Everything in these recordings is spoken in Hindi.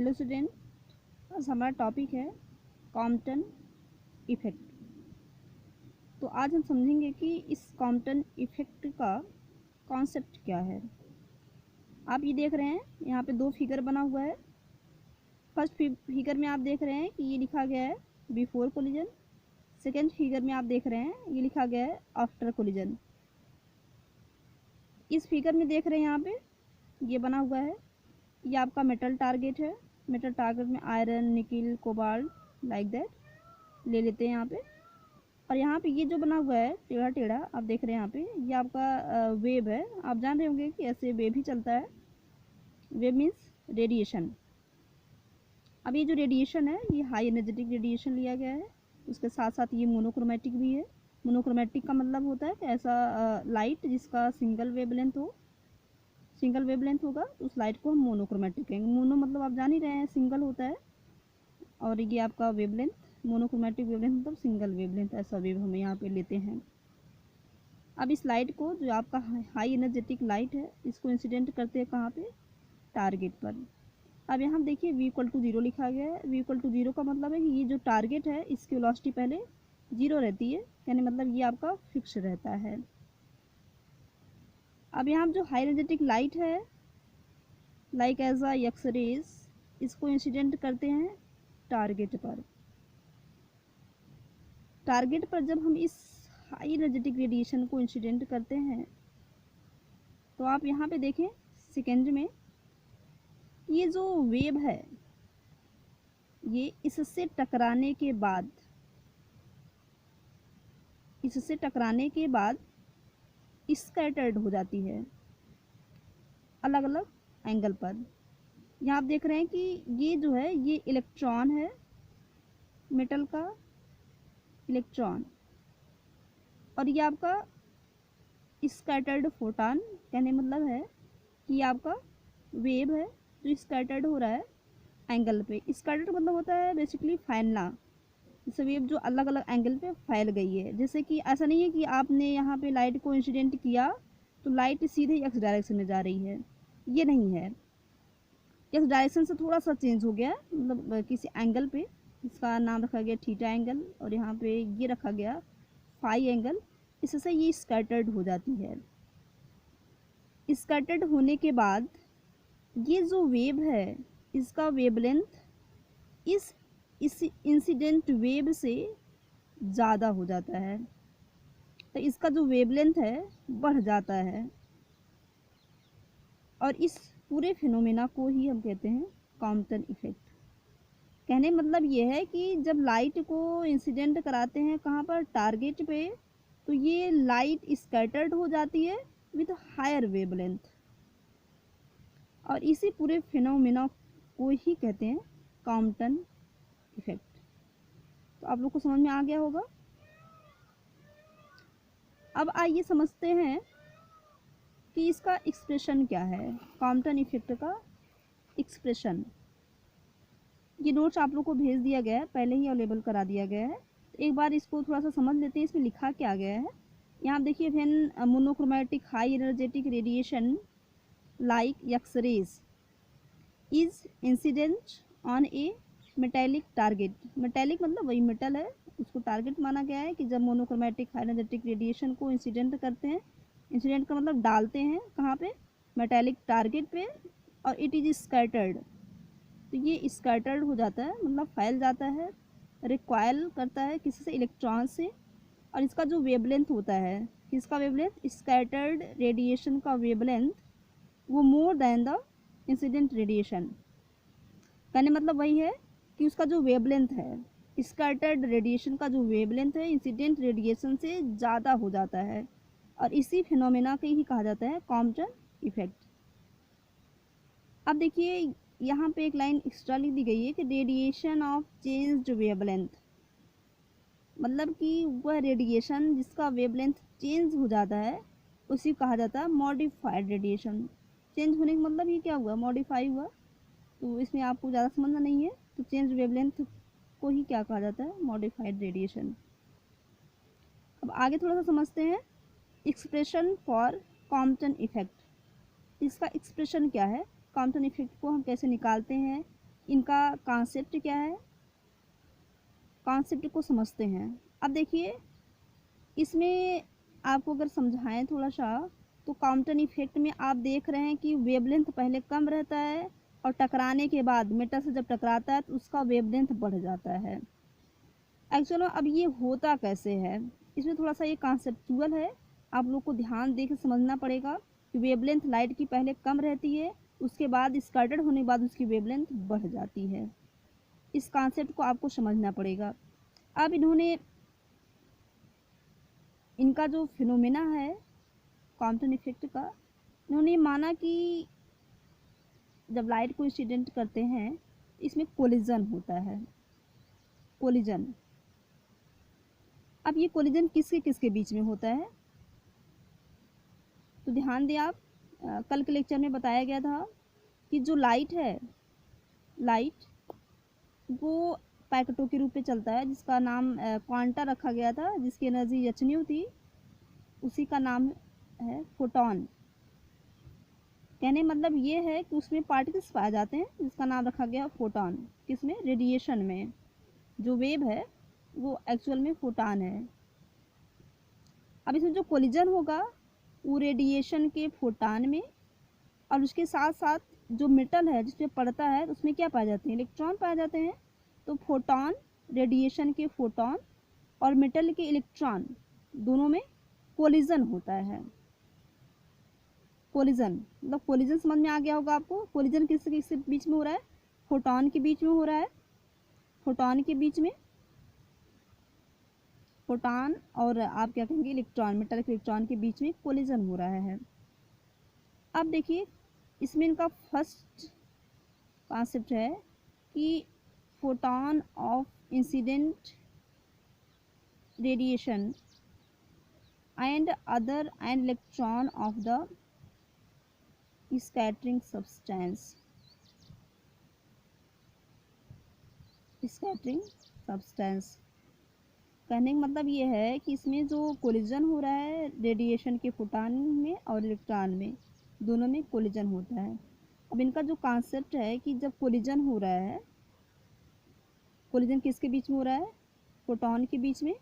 हेलो स्टूडेंट, आज हमारा टॉपिक है कॉम्पटन इफेक्ट। तो आज हम समझेंगे कि इस कॉम्पटन इफेक्ट का कॉन्सेप्ट क्या है। आप ये देख रहे हैं, यहाँ पे दो फिगर बना हुआ है। फर्स्ट फिगर में आप देख रहे हैं कि ये लिखा गया है बिफोर कोलिजन। सेकेंड फिगर में आप देख रहे हैं ये लिखा गया है आफ्टर कोलिजन। इस फिगर में देख रहे हैं यहाँ पे ये बना हुआ है, ये आपका मेटल टारगेट है। मेटल टारगेट में iron, nickel, cobalt like that ले लेते हैं यहाँ पे। और यहाँ पे ये जो बना हुआ है टेढ़ा टेढ़ा आप देख रहे हैं यहाँ पे, ये आपका वेव है। आप जान रहे होंगे कि ऐसे वेव ही चलता है। Wave means radiation. अब ये जो रेडिएशन है ये हाई एनर्जेटिक रेडिएशन लिया गया है। उसके साथ साथ ये मोनोक्रोमेटिक भी है। मोनोक्रोमेटिक का मतलब होता है कि ऐसा लाइट जिसका सिंगल वेवलेंथ हो, सिंगल वेवलेंथ होगा तो उस लाइट को हम मोनोक्रोमेटिक कहेंगे। मोनो मतलब आप जान ही रहे हैं सिंगल होता है, और ये आपका वेवलेंथ मोनोक्रोमेटिक वेवलेंथ मतलब सिंगल वेवलेंथ। ऐसा वेव हम यहाँ पे लेते हैं। अब इस लाइट को, जो आपका हाई एनर्जेटिक लाइट है, इसको इंसिडेंट करते हैं कहाँ पे, टारगेट पर। अब यहाँ देखिए v=0 लिखा गया है। v=0 का मतलब है कि ये जो टारगेट है इसकी वेलोसिटी पहले 0 रहती है, यानी मतलब ये आपका फिक्स रहता है। अब यहाँ जो हाई एनर्जेटिक लाइट है like as a X rays, इसको इंसिडेंट करते हैं टारगेट पर। टारगेट पर जब हम इस हाई एनर्जेटिक रेडिएशन को इंसिडेंट करते हैं तो आप यहाँ पे देखें सेकेंड में, ये जो वेव है ये इससे टकराने के बाद स्कैटर्ड हो जाती है अलग अलग एंगल पर। यहाँ आप देख रहे हैं कि ये जो है ये इलेक्ट्रॉन है, मेटल का इलेक्ट्रॉन, और ये आपका स्कैटर्ड फोटॉन। कहने मतलब है कि आपका वेव है जो स्कैटर्ड हो रहा है एंगल पे। स्कैटर्ड मतलब होता है बेसिकली फैलना, जैसे वेव जो अलग अलग एंगल पे फैल गई है। जैसे कि ऐसा नहीं है कि आपने यहाँ पे लाइट को इंसिडेंट किया तो लाइट सीधे एक्स डायरेक्शन में जा रही है, ये नहीं है। एक्स डायरेक्शन से थोड़ा सा चेंज हो गया, मतलब किसी एंगल पे, इसका नाम रखा गया थीटा एंगल, और यहाँ पे ये रखा गया फाई एंगल। इससे ये स्कैटर्ड हो जाती है। स्कैटर्ड होने के बाद ये जो वेव है इसका वेवलेंथ इस इंसिडेंट वेव से ज़्यादा हो जाता है, तो इसका जो वेवलेंथ है बढ़ जाता है। और इस पूरे फिनोमेना को ही हम कहते हैं कॉम्पटन इफेक्ट। कहने मतलब ये है कि जब लाइट को इंसिडेंट कराते हैं कहाँ पर, टारगेट पे, तो ये लाइट स्कैटर्ड हो जाती है विथ हायर वेवलेंथ, और इसी पूरे फिनोमेना को ही कहते हैं कॉम्पटन इफेक्ट। तो आप लोग को समझ में आ गया होगा। अब आइए समझते हैं कि इसका एक्सप्रेशन क्या है, कॉम्पटन इफेक्ट का एक्सप्रेशन। ये नोट्स आप लोग को भेज दिया गया है, पहले ही अवेलेबल करा दिया गया है। तो एक बार इसको थोड़ा सा समझ लेते हैं, इसमें लिखा क्या गया है। यहाँ देखिए, when monochromatic high energetic radiation like X rays is incident on a metallic target. Metallic मतलब वही मेटल है, उसको टारगेट माना गया है कि जब मोनोक्रोमैटिक हाई एनर्जेटिक रेडिएशन को इंसिडेंट करते हैं, इंसिडेंट का मतलब डालते हैं कहाँ पे, मेटेलिक टारगेट पे, और इट इज स्कैटर्ड, तो ये स्कैटर्ड हो जाता है, मतलब फैल जाता है, रिक्वाइल करता है किसी से, इलेक्ट्रॉन से। और इसका जो वेवलेंथ होता है, किसका वेवलेंथ, स्कैटर्ड रेडिएशन का वेवलेंथ, वो more than the incident radiation. कहने मतलब वही है कि उसका जो वेवलेंथ है, स्कैटर्ड रेडिएशन का जो वेवलेंथ है इंसिडेंट रेडिएशन से ज़्यादा हो जाता है, और इसी फिनोमेना के ही कहा जाता है कॉम्पटन इफेक्ट। अब देखिए यहाँ पे एक लाइन एक्स्ट्रा लिख दी गई है कि रेडिएशन ऑफ चेंज्ड वेवलेंथ, मतलब कि वह रेडिएशन जिसका वेवलेंथ चेंज हो जाता है उसी कहा जाता है मॉडिफाइड रेडिएशन। चेंज होने का मतलब ये क्या हुआ, मॉडिफाई हुआ। तो इसमें आपको ज़्यादा समझना नहीं है, तो चेंज वेवलेंथ को ही क्या कहा जाता है, मॉडिफाइड रेडिएशन। अब आगे थोड़ा सा समझते हैं एक्सप्रेशन फॉर कॉम्पटन इफेक्ट। इसका एक्सप्रेशन क्या है, कॉम्पटन इफेक्ट को हम कैसे निकालते हैं, इनका कॉन्सेप्ट क्या है, कॉन्सेप्ट को समझते हैं। अब देखिए इसमें आपको अगर समझाएं थोड़ा सा, तो कॉम्पटन इफेक्ट में आप देख रहे हैं कि वेवलेंथ पहले कम रहता है और टकराने के बाद मेटल से जब टकराता है तो उसका वेवलेंथ बढ़ जाता है। एक्चुअली अब ये होता कैसे है, इसमें थोड़ा सा ये कॉन्सेप्चुअल है, आप लोग को ध्यान दे के समझना पड़ेगा कि वेवलेंथ लाइट की पहले कम रहती है, उसके बाद स्कैटर्ड होने के बाद उसकी वेवलेंथ बढ़ जाती है। इस कॉन्सेप्ट को आपको समझना पड़ेगा। अब इन्होंने इनका जो फिनोमेना है कॉम्पटन इफेक्ट का, इन्होंने माना कि जब लाइट को इंसिडेंट करते हैं इसमें कोलिजन होता है, कोलिजन। अब ये कोलिजन किसके किसके बीच में होता है, तो ध्यान दें आप, कल के लेक्चर में बताया गया था कि जो लाइट है, लाइट वो पैकेटों के रूप में चलता है जिसका नाम क्वांटा रखा गया था, जिसकी एनर्जी h थी, उसी का नाम है फोटॉन। कहने मतलब ये है कि उसमें पार्टिकल्स पाए जाते हैं जिसका नाम रखा गया फोटॉन। किसमें, रेडिएशन में। जो वेव है वो एक्चुअल में फोटॉन है। अब इसमें जो कोलिजन होगा वो रेडिएशन के फोटॉन में, और उसके साथ साथ जो मेटल है जिसमें पड़ता है उसमें क्या पाए जाते हैं, इलेक्ट्रॉन पाए जाते हैं। तो फोटॉन, रेडिएशन के फोटॉन और मेटल के इलेक्ट्रॉन दोनों में कोलिजन होता है। कोलिजन मतलब कोलिजन समझ में आ गया होगा आपको। कोलिजन किस किस बीच में हो रहा है, फोटॉन के बीच में हो रहा है, फोटॉन के बीच में, फोटॉन और आप क्या कहेंगे इलेक्ट्रॉन, मेटल के इलेक्ट्रॉन के बीच में कोलिजन हो रहा है। अब देखिए इसमें इनका फर्स्ट कॉन्सेप्ट है कि photon of incident radiation and other and electron of the scattering substance, scattering substance. कहने का मतलब ये है कि इसमें जो कोलिजन हो रहा है रेडिएशन के फोटॉन में और इलेक्ट्रॉन में, दोनों में कोलिजन होता है। अब इनका जो कॉन्सेप्ट है कि जब कोलिजन हो रहा है, कोलिजन किसके बीच में हो रहा है, फोटॉन के बीच में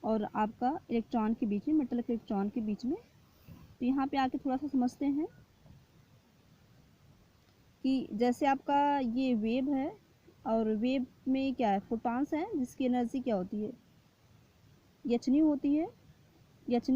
और आपका इलेक्ट्रॉन के बीच में, मेटल के इलेक्ट्रॉन के बीच में। तो यहाँ पे आके थोड़ा सा समझते हैं कि जैसे आपका ये वेव है और वेव में क्या है, फोटॉन्स हैं जिसकी एनर्जी क्या होती है, h होती है, h